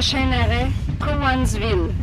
Prochain arrêt, Cowansville.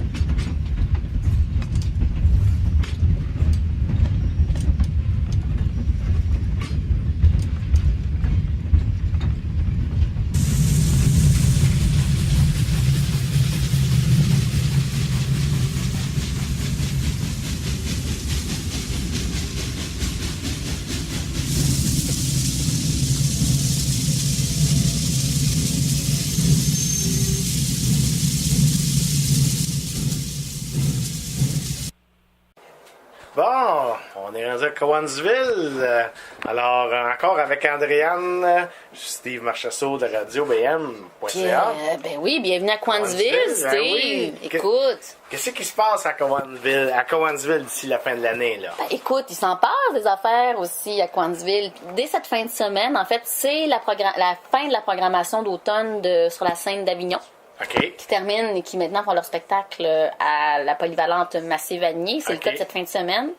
Bon, on est rendu à Cowansville. Alors, encore avec Andréane, Steve Marchessault de Radio-BM.ca. Ben oui, bienvenue à Cowansville, Steve. Ben oui. Écoute. Qu'est-ce qui se passe à Cowansville d'ici la fin de l'année, là? Ben, écoute, il s'en passe des affaires aussi à Cowansville. Dès cette fin de semaine, en fait, c'est la fin de la programmation d'automne sur la scène d'Avignon. OK. Qui terminent et qui maintenant font leur spectacle à la polyvalente Massé-Vanier. C'est le cas de cette fin de semaine.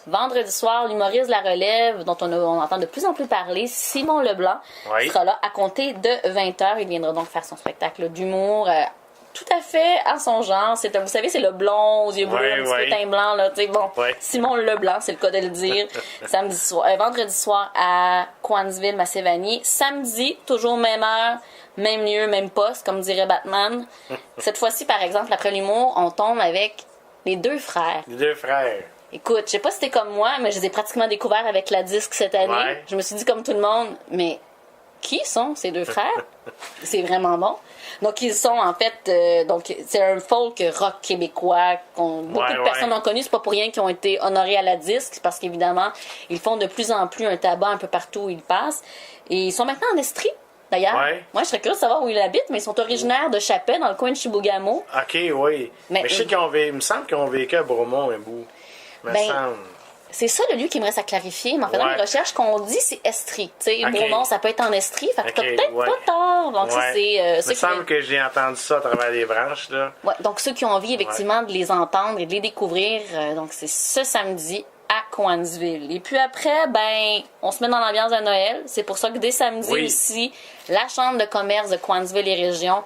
Vendredi soir, l'humoriste de la relève, dont on entend de plus en plus parler, Simon Leblanc, sera là à compter de 20h. Il viendra donc faire son spectacle d'humour tout à fait à son genre. Vous savez, c'est le blond aux yeux bleus, un petit peu teint blanc. Là, Simon Leblanc, c'est le cas de le dire. Vendredi soir à Cowansville, Massé-Vanier. Samedi, toujours même heure. Même lieu, même poste, comme dirait Batman. Cette fois-ci, par exemple, après l'humour, on tombe avec les deux frères. Les deux frères. Écoute, je sais pas si t'es comme moi, mais je les ai pratiquement découverts avec la disque cette année. Ouais. Je me suis dit comme tout le monde, mais qui sont ces deux frères? C'est vraiment bon. Donc, ils sont en fait... donc c'est un folk rock québécois beaucoup de personnes ont connu. C'est pas pour rien qu'ils ont été honorés à la disque. C'est parce qu'évidemment, ils font de plus en plus un tabac un peu partout où ils passent. Et ils sont maintenant en Estrie. D'ailleurs, moi, je serais curieuse de savoir où ils habitent, mais ils sont originaires de Chapais, dans le coin de Chibougamau. OK, oui. Mais je sais il me semble qu'ils ont vécu à Bromont un bout. C'est ça le lieu qui me reste à clarifier, mais en faisant les recherches, qu'on dit, c'est Estrie. Bromont, ça peut être en Estrie, fait que t'as peut-être pas tort. Donc, il me semble que j'ai entendu ça à travers les branches, là. Ouais, donc, ceux qui ont envie, effectivement, de les entendre et de les découvrir, donc, c'est ce samedi à Cowansville. Et puis après, on se met dans l'ambiance de Noël. C'est pour ça que dès samedi aussi, la Chambre de commerce de Cowansville et Région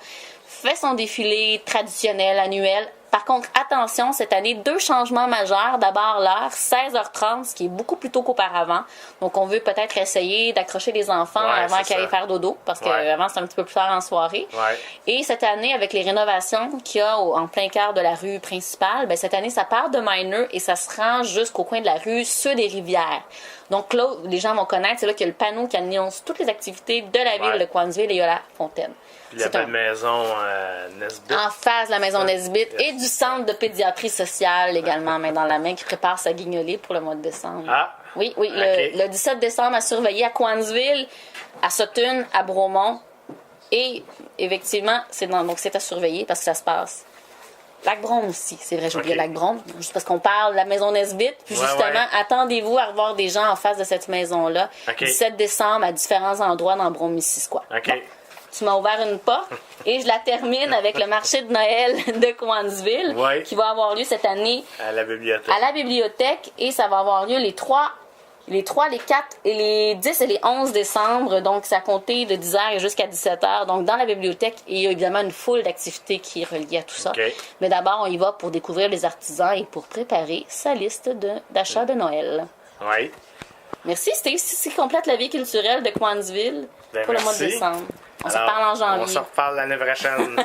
fait son défilé traditionnel annuel. Par contre, attention, cette année, 2 changements majeurs. D'abord, l'heure, 16h30, ce qui est beaucoup plus tôt qu'auparavant. Donc, on veut peut-être essayer d'accrocher les enfants avant qu'ils aillent faire dodo, parce qu'avant, c'est un petit peu plus tard en soirée. Ouais. Et cette année, avec les rénovations qu'il y a en plein cœur de la rue principale, cette année, ça part de Mineur et ça se rend jusqu'au coin de la rue Ceux des Rivières. Donc là, les gens vont connaître, c'est là qu'il y a le panneau qui annonce toutes les activités de la ville de Cowansville et il y a la fontaine. La belle maison Nesbitt. En face de la maison Nesbitt et du centre de pédiatrie sociale également, main dans la main, qui prépare sa guignolée pour le mois de décembre. Ah! Oui, le 17 décembre à surveiller à Cowansville, à Sutton, à Bromont. Et effectivement, c'est à surveiller parce que ça se passe. Lac-Brome aussi, c'est vrai, j'ai oublié Lac-Brome, juste parce qu'on parle de la maison Nesbitt. Puis justement, attendez-vous à revoir des gens en face de cette maison-là. 17 décembre à différents endroits dans Brome-Missisquoi. OK. Bon. Tu m'as ouvert une porte et je la termine avec le marché de Noël de Cowansville qui va avoir lieu cette année à la bibliothèque et ça va avoir lieu les 3, les 4 et les 10 et les 11 décembre. Donc, c'est à compter de 10h jusqu'à 17h. Donc, dans la bibliothèque, il y a évidemment une foule d'activités qui est reliée à tout ça. Mais d'abord, on y va pour découvrir les artisans et pour préparer sa liste d'achats de Noël. Oui. Merci, Steve. Si complète la vie culturelle de Cowansville pour le mois de décembre. On se reparle en janvier. On se reparle l'année prochaine.